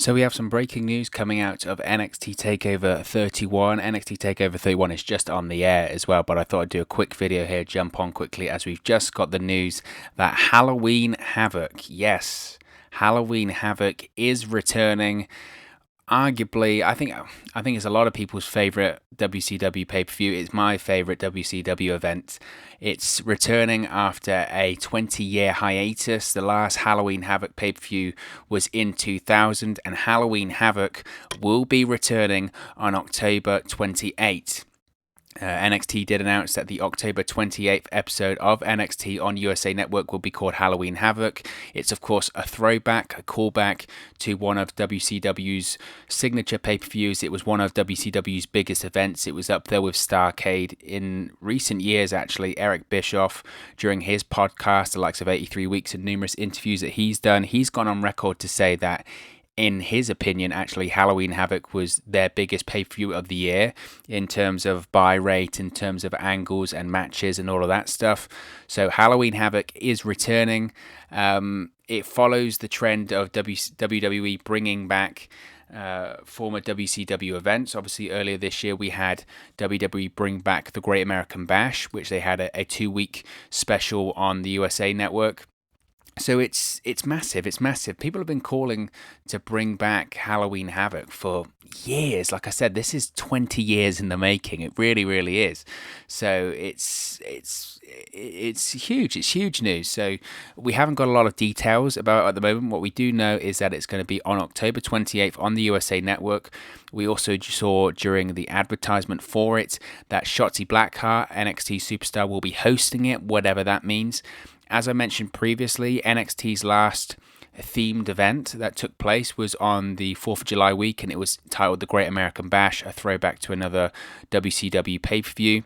So we have some breaking news coming out of NXT TakeOver 31. NXT TakeOver 31 is just on the air as well, but I thought I'd do a quick video here, jump on quickly, as we've just got the news that Halloween Havoc, yes, Halloween Havoc is returning. Arguably, I think it's a lot of people's favorite WCW pay-per-view. It's my favorite WCW event. It's returning after a 20-year hiatus. The last Halloween Havoc pay-per-view was in 2000, and Halloween Havoc will be returning on October 28th. NXT did announce that the October 28th episode of NXT on USA Network will be called Halloween Havoc. It's, of course, a throwback, a callback to one of WCW's signature pay-per-views. It was one of WCW's biggest events. It was up there with Starrcade in recent years, actually. Eric Bischoff, during his podcast, the likes of 83 Weeks and numerous interviews that he's done, he's gone on record to say that in his opinion, actually, Halloween Havoc was their biggest pay-per-view of the year in terms of buy rate, in terms of angles and matches and all of that stuff. So Halloween Havoc is returning. It follows the trend of WWE bringing back former WCW events. Obviously, earlier this year, we had WWE bring back the Great American Bash, which they had a 2-week special on the USA Network. So it's massive. It's massive. People have been calling to bring back Halloween Havoc for years. Like I said, this is 20 years in the making. It really, really is. So it's huge. It's huge news. So we haven't got a lot of details about it at the moment. What we do know is that it's going to be on October 28th on the USA Network. We also saw during the advertisement for it that Shotzi Blackheart, NXT superstar, will be hosting it, whatever that means. As I mentioned previously, NXT's last themed event that took place was on the 4th of July week, and it was titled The Great American Bash, a throwback to another WCW pay-per-view.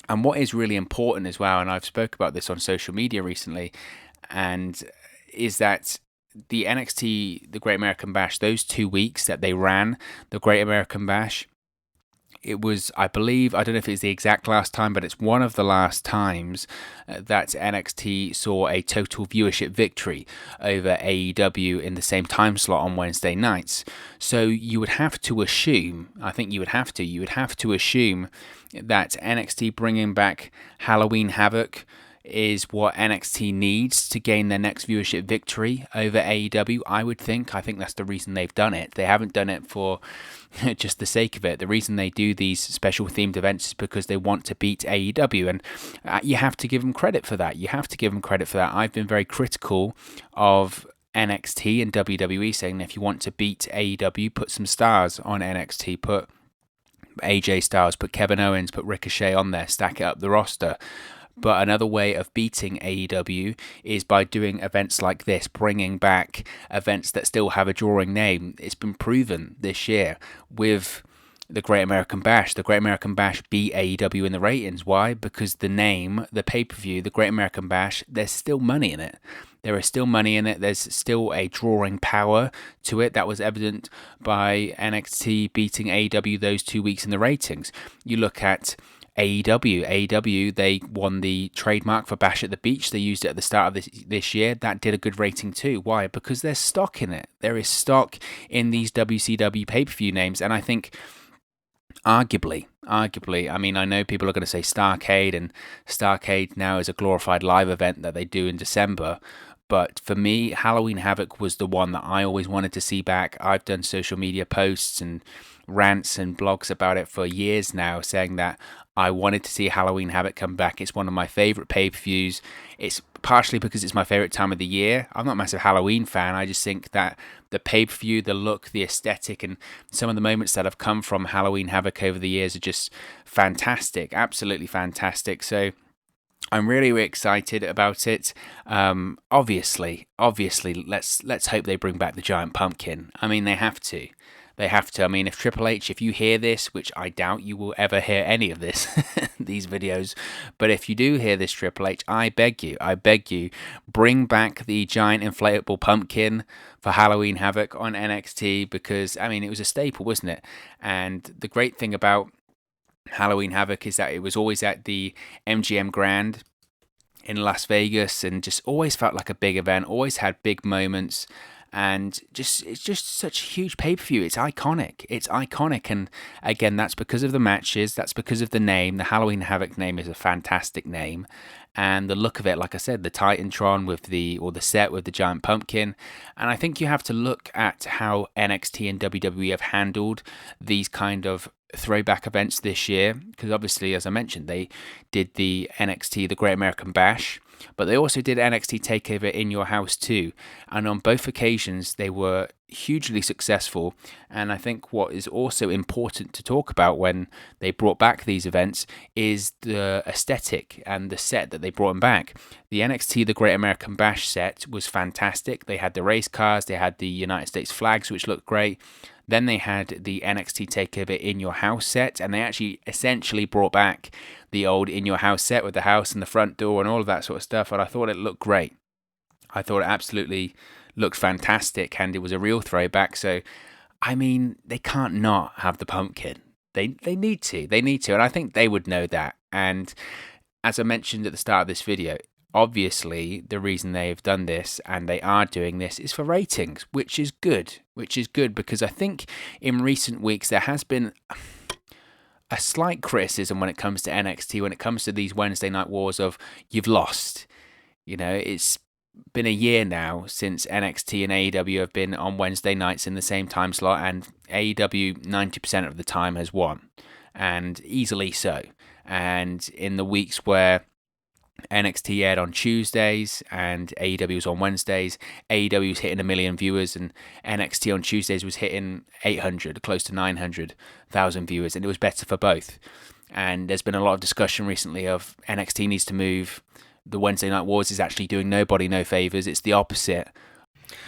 And what is really important as well, and I've spoke about this on social media recently, and is that the NXT, The Great American Bash, those 2 weeks that they ran The Great American Bash, it was, I believe, I don't know if it's the exact last time, but it's one of the last times that NXT saw a total viewership victory over AEW in the same time slot on Wednesday nights. So you would have to assume, you would have to assume that NXT bringing back Halloween Havoc is what NXT needs to gain their next viewership victory over AEW. I think that's the reason they've done it. They haven't done it for just the sake of it. The reason they do these special themed events is because they want to beat AEW, and you have to give them credit for that. I've been very critical of NXT and WWE, saying that if you want to beat AEW, put some stars on NXT, put AJ Styles, put Kevin Owens, put Ricochet on there, stack it up the roster. But another way of beating AEW is by doing events like this, bringing back events that still have a drawing name. It's been proven this year with the Great American Bash. The Great American Bash beat AEW in the ratings. Why? Because the name, the pay-per-view, the Great American Bash, there's still money in it. There is still money in it. There's still a drawing power to it. That was evident by NXT beating AEW those 2 weeks in the ratings. You look at AEW, they won the trademark for Bash at the Beach. They used it at the start of this year. That did a good rating too. Why? Because there's stock in it. There is stock in these WCW pay-per-view names. And I think arguably, I mean, I know people are going to say Starrcade, and Starrcade now is a glorified live event that they do in December. But for me, Halloween Havoc was the one that I always wanted to see back. I've done social media posts and rants and blogs about it for years now, saying that I wanted to see Halloween Havoc come back. It's one of my favorite pay-per-views. It's partially because it's my favorite time of the year. I'm not a massive Halloween fan. I just think that the pay-per-view, the look, the aesthetic, and some of the moments that have come from Halloween Havoc over the years are just fantastic, absolutely fantastic. So I'm really, really excited about it. Obviously, let's hope they bring back the giant pumpkin. I mean, they have to. I mean, if Triple H, if you hear this, which I doubt you will ever hear any of this, these videos, but if you do hear this, Triple H, I beg you, bring back the giant inflatable pumpkin for Halloween Havoc on NXT, because, I mean, it was a staple, wasn't it? And the great thing about Halloween Havoc is that it was always at the MGM Grand in Las Vegas, and just always felt like a big event, always had big moments. and it's just such a huge pay-per-view. It's iconic, and again, that's because of the matches, that's because of the name. The Halloween Havoc name is a fantastic name, and the look of it, like I said, the Titantron with the set with the giant pumpkin. And I think you have to look at how NXT and WWE have handled these kind of throwback events this year, because obviously, as I mentioned, they did the NXT, the Great American Bash, but they also did NXT TakeOver in Your House too, and on both occasions they were hugely successful. And I think what is also important to talk about when they brought back these events is the aesthetic and the set that they brought them back. The NXT, the Great American Bash set was fantastic. They had the race cars, they had the United States flags, which looked great. Then they had the NXT TakeOver In Your House set, and they actually essentially brought back the old In Your House set with the house and the front door and all of that sort of stuff, and I thought it looked great. I thought it absolutely looked fantastic, and it was a real throwback. So, I mean, they can't not have the pumpkin. They need to, and I think they would know that. And as I mentioned at the start of this video, obviously, the reason they've done this and they are doing this is for ratings, which is good because I think in recent weeks there has been a slight criticism when it comes to NXT, when it comes to these Wednesday Night Wars of you've lost. You know, it's been a year now since NXT and AEW have been on Wednesday nights in the same time slot, and AEW 90% of the time has won, and easily so. And in the weeks where NXT aired on Tuesdays and AEW was on Wednesdays, AEW was hitting 1 million viewers, and NXT on Tuesdays was hitting 800, close to 900,000 viewers, and it was better for both. And there's been a lot of discussion recently of NXT needs to move. The Wednesday Night Wars is actually doing nobody no favors. It's the opposite.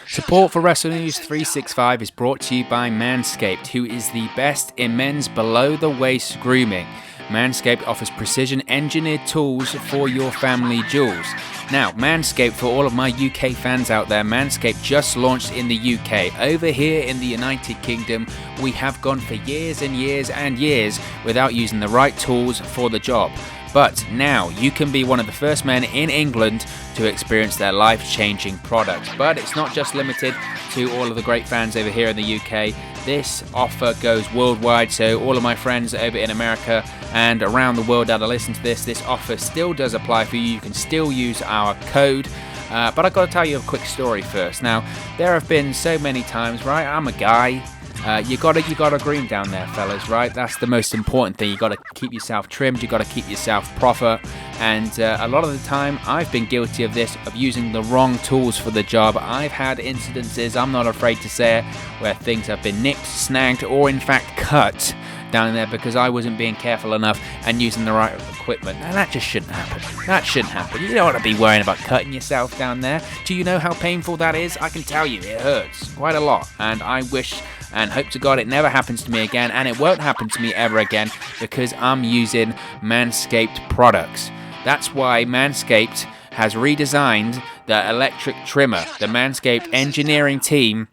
Support for Wrestle News 365 is brought to you by Manscaped, who is the best in men's below-the-waist grooming. Manscaped offers precision-engineered tools for your family jewels. Now, Manscaped, for all of my UK fans out there, Manscaped just launched in the UK. Over here in the United Kingdom, we have gone for years and years and years without using the right tools for the job. But now you can be one of the first men in England to experience their life-changing product. But it's not just limited to all of the great fans over here in the UK. This offer goes worldwide, so all of my friends over in America and around the world that are listening to this offer still does apply for you. You can still use our code. But I've got to tell you a quick story first. Now, there have been so many times, right? I'm a guy. You gotta groom down there, fellas, right? That's the most important thing. You gotta keep yourself trimmed. You gotta keep yourself proper. And a lot of the time, I've been guilty of this, of using the wrong tools for the job. I've had incidences, I'm not afraid to say it, where things have been nicked, snagged, or in fact cut down there because I wasn't being careful enough and using the right equipment. Now that just shouldn't happen. That shouldn't happen. You don't want to be worrying about cutting yourself down there. Do you know how painful that is? I can tell you, it hurts quite a lot. And I wish and hope to God it never happens to me again, and it won't happen to me ever again because I'm using Manscaped products. That's why Manscaped has redesigned the electric trimmer. The Manscaped engineering team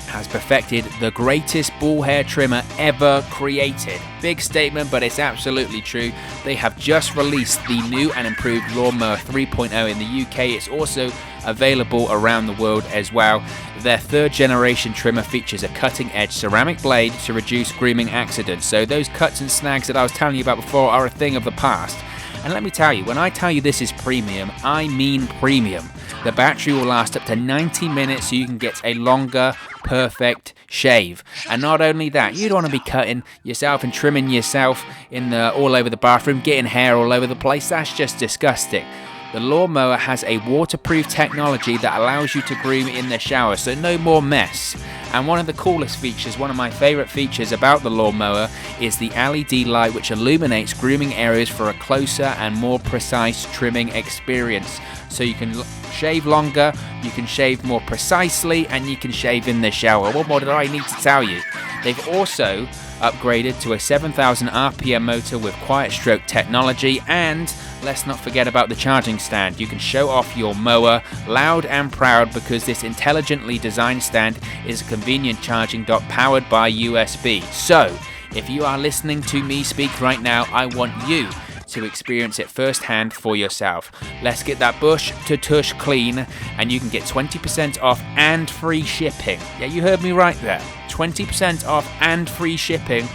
has perfected the greatest ball hair trimmer ever created. Big statement, but it's absolutely true. They have just released the new and improved Lawnmower 3.0 in the UK. It's also available around the world as well. Their third generation trimmer features a cutting edge ceramic blade to reduce grooming accidents. So those cuts and snags that I was telling you about before are a thing of the past. And let me tell you, when I tell you this is premium, I mean premium. The battery will last up to 90 minutes so you can get a longer, perfect shave. And not only that, you don't want to be cutting yourself and trimming yourself all over the bathroom, getting hair all over the place. That's just disgusting. The lawnmower has a waterproof technology that allows you to groom in the shower, so no more mess. And one of the coolest features, one of my favorite features about the lawnmower is the LED light, which illuminates grooming areas for a closer and more precise trimming experience. So you can shave longer, you can shave more precisely, and you can shave in the shower. What more did I need to tell you? They've also upgraded to a 7,000 RPM motor with quiet stroke technology, and let's not forget about the charging stand. You can show off your mower loud and proud because this intelligently designed stand is a convenient charging dock powered by USB. So, if you are listening to me speak right now, I want you to experience it firsthand for yourself. Let's get that bush to tush clean, and you can get 20% off and free shipping. Yeah, you heard me right there. 20% off and free shipping.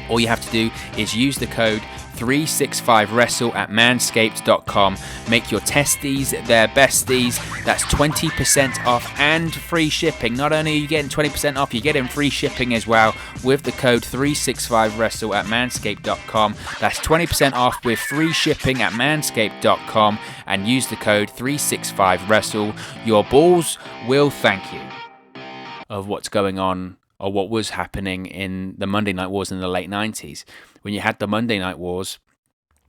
All you have to do is use the code 365wrestle at manscaped.com. Make your testes their besties. That's 20% off and free shipping. Not only are you getting 20% off, you're getting free shipping as well with the code 365wrestle at manscaped.com. That's 20% off with free shipping at manscaped.com, and use the code 365wrestle. Your balls will thank you. Of what's going on, or what was happening in the Monday Night Wars in the late 90s. When you had the Monday Night Wars,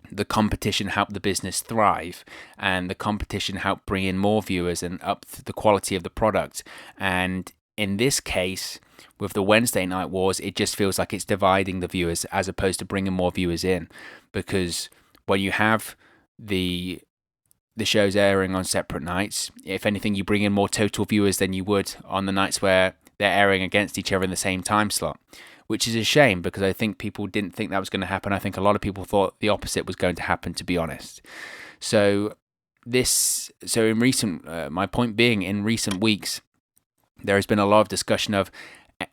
the competition helped the business thrive, and the competition helped bring in more viewers and up the quality of the product. And in this case, with the Wednesday Night Wars, it just feels like it's dividing the viewers as opposed to bringing more viewers in. Because when you have the shows airing on separate nights, if anything, you bring in more total viewers than you would on the nights where they're airing against each other in the same time slot, which is a shame, because I think people didn't think that was going to happen. I think a lot of people thought the opposite was going to happen, to be honest. So in recent, my point being, in recent weeks, there has been a lot of discussion of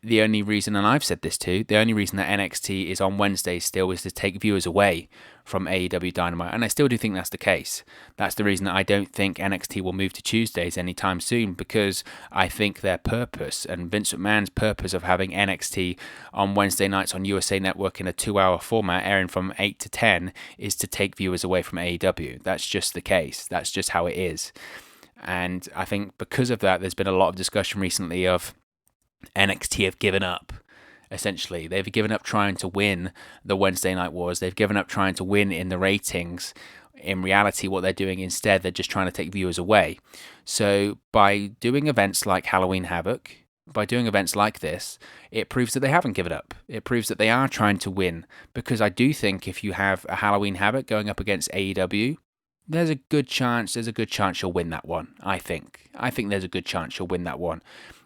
the only reason, and I've said this too, the only reason that NXT is on Wednesdays still is to take viewers away from AEW Dynamite, and I still do think that's the case. That's the reason that I don't think NXT will move to Tuesdays anytime soon, because I think their purpose, and Vince McMahon's purpose of having NXT on Wednesday nights on USA Network in a 2-hour format airing from 8 to 10 is to take viewers away from AEW. That's just the case. That's just how it is. And I think because of that, there's been a lot of discussion recently of NXT have given up. Essentially, they've given up trying to win the Wednesday Night Wars. They've given up trying to win in the ratings. In reality, what they're doing instead, they're just trying to take viewers away. So by doing events like Halloween Havoc, by doing events like this, it proves that they haven't given up. It proves that they are trying to win. Because I do think if you have a Halloween Havoc going up against AEW, there's a good chance you'll win that one, I think. I think there's a good chance you'll win that one.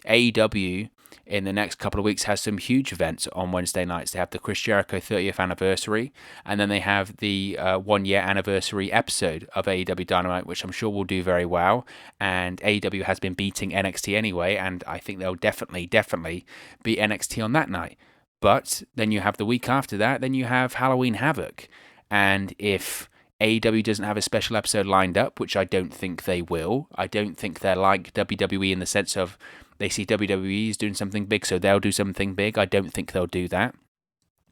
AEW in the next couple of weeks has some huge events on Wednesday nights. They have the Chris Jericho 30th anniversary, and then they have the 1-year anniversary episode of AEW Dynamite, which I'm sure will do very well. And AEW has been beating NXT anyway, and I think they'll definitely beat NXT on that night. But then you have the week after that, then you have Halloween Havoc. And if AEW doesn't have a special episode lined up, which I don't think they will. I don't think they're like WWE in the sense of they see WWE is doing something big, so they'll do something big. I don't think they'll do that.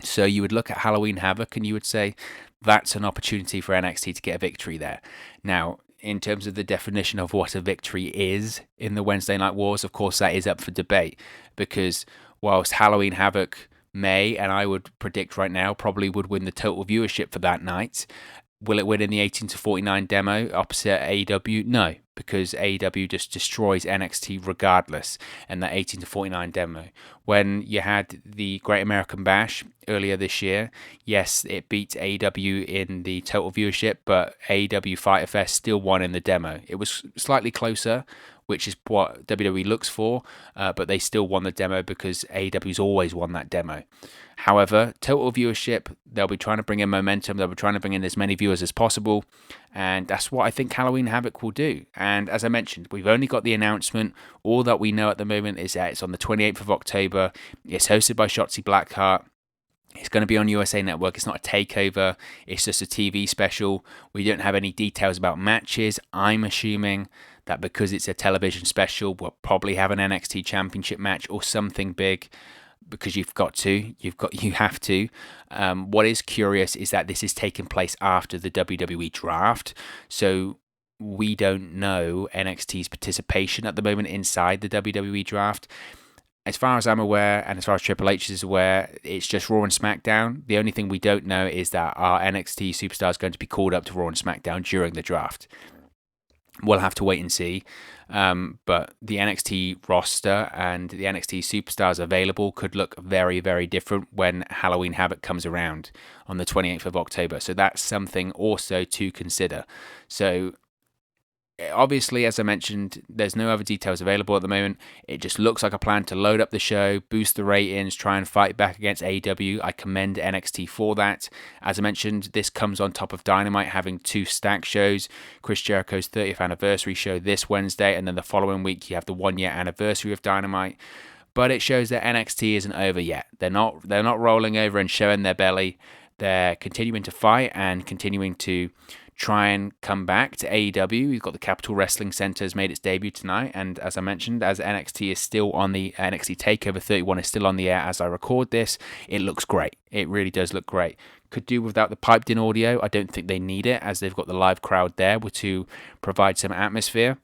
So you would look at Halloween Havoc and you would say that's an opportunity for NXT to get a victory there. Now, in terms of the definition of what a victory is in the Wednesday Night Wars, of course, that is up for debate, because whilst Halloween Havoc may, and I would predict right now, probably would win the total viewership for that night, will it win in the 18 to 49 demo opposite AEW? No, because AEW just destroys NXT regardless in that 18 to 49 demo. When you had the Great American Bash earlier this year, yes, it beat AEW in the total viewership, but AEW Fyter Fest still won in the demo. It was slightly closer, which is what WWE looks for, but they still won the demo because AEW's always won that demo. However, total viewership, they'll be trying to bring in momentum, they'll be trying to bring in as many viewers as possible, and that's what I think Halloween Havoc will do. And as I mentioned, we've only got the announcement. All that we know at the moment is that it's on the 28th of October, it's hosted by Shotzi Blackheart, it's going to be on USA Network. It's not a takeover, it's just a TV special. We don't have any details about matches. I'm assuming that because it's a television special, we'll probably have an NXT Championship match or something big, because you have to. What is curious is that this is taking place after the WWE draft, so we don't know NXT's participation at the moment inside the WWE draft. As far as I'm aware, and as far as Triple H is aware, it's just Raw and SmackDown. The only thing we don't know is that our NXT superstar is going to be called up to Raw and SmackDown during the draft. We'll have to wait and see. But the NXT roster and the NXT superstars available could look very, very different when Halloween Havoc comes around on the 28th of October. So that's something also to consider. So obviously, as I mentioned, there's no other details available at the moment. It just looks like a plan to load up the show, boost the ratings, try and fight back against AEW. I commend NXT for that. As I mentioned, this comes on top of Dynamite having 2 stacked shows. Chris Jericho's 30th anniversary show this Wednesday, and then the following week you have the 1-year anniversary of Dynamite. But it shows that NXT isn't over yet. They're not rolling over and showing their belly. They're continuing to fight and continuing to try and come back to AEW. We've got the Capital Wrestling Center has made its debut tonight, and as I mentioned, as NXT is still on the NXT Takeover 31 is still on the air as I record this, it looks great. It really does look great. Could do without the piped in audio. I don't think they need it, as they've got the live crowd there to provide some atmosphere.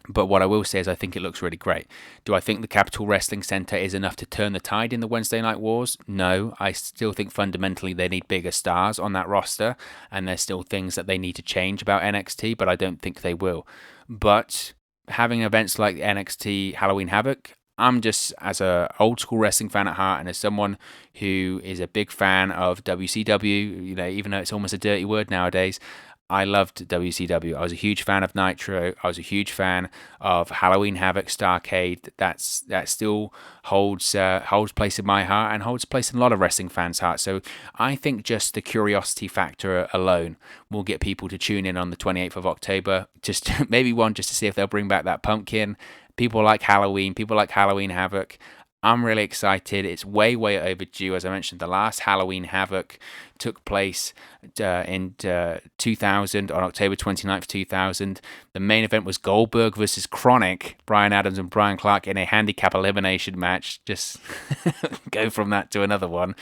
But what I will say is I think it looks really great. Do I think the Capital Wrestling Center is enough to turn the tide in the Wednesday Night Wars? No. I still think fundamentally they need bigger stars on that roster, and there's still things that they need to change about NXT, but I don't think they will. But having events like NXT Halloween Havoc, I'm just, as a old school wrestling fan at heart, and as someone who is a big fan of WCW, even though it's almost a dirty word nowadays, I loved WCW. I was a huge fan of Nitro. I was a huge fan of Halloween Havoc, Starrcade. That still holds place in my heart and holds place in a lot of wrestling fans' hearts. So I think just the curiosity factor alone will get people to tune in on the 28th of October. Just maybe one just to see if they'll bring back that pumpkin. People like Halloween. People like Halloween Havoc. I'm really excited. It's way, way overdue. As I mentioned, the last Halloween Havoc took place in 2000, on October 29th, 2000. The main event was Goldberg versus Chronic, Bryan Adams and Brian Clark in a handicap elimination match. Just go from that to another one.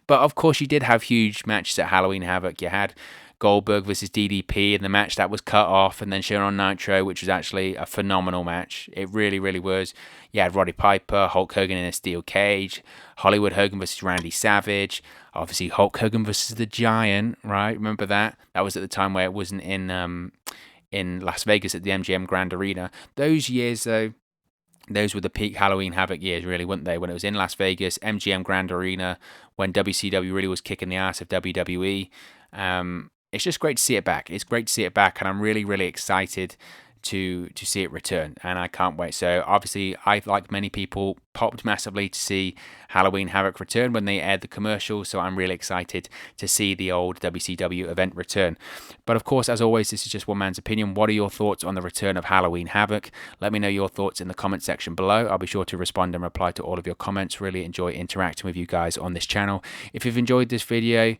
But of course, you did have huge matches at Halloween Havoc. You had Goldberg versus DDP in the match that was cut off and then shown on Nitro, which was actually a phenomenal match. It really, really was. You had Roddy Piper, Hulk Hogan in a steel cage, Hollywood Hogan versus Randy Savage, obviously Hulk Hogan versus the Giant, right? Remember that? That was at the time where it wasn't in Las Vegas at the MGM Grand Arena. Those years, though, those were the peak Halloween Havoc years, really, weren't they? When it was in Las Vegas, MGM Grand Arena, when WCW really was kicking the ass of WWE. It's just great to see it back. It's great to see it back, and I'm really, really excited to see it return, and I can't wait. So obviously, I, like many people, popped massively to see Halloween Havoc return when they aired the commercial, so I'm really excited to see the old WCW event return. But of course, as always, this is just one man's opinion. What are your thoughts on the return of Halloween Havoc? Let me know your thoughts in the comment section below. I'll be sure to respond and reply to all of your comments. Really enjoy interacting with you guys on this channel. If you've enjoyed this video,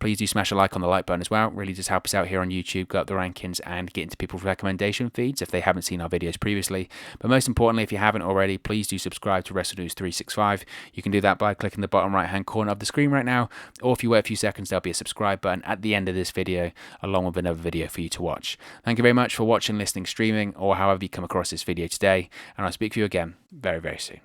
please do smash a like on the like button as well. It really does help us out here on YouTube, go up the rankings and get into people's recommendation feeds if they haven't seen our videos previously. But most importantly, if you haven't already, please do subscribe to Wrestle News 365. You can do that by clicking the bottom right hand corner of the screen right now, or if you wait a few seconds, there'll be a subscribe button at the end of this video along with another video for you to watch. Thank you very much for watching, listening, streaming, or however you come across this video today, and I'll speak to you again very, very soon.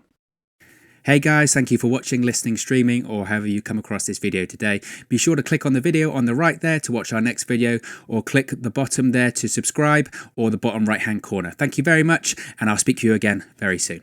Hey guys, thank you for watching, listening, streaming, or however you come across this video today. Be sure to click on the video on the right there to watch our next video, or click the bottom there to subscribe, or the bottom right hand corner. Thank you very much, and I'll speak to you again very soon.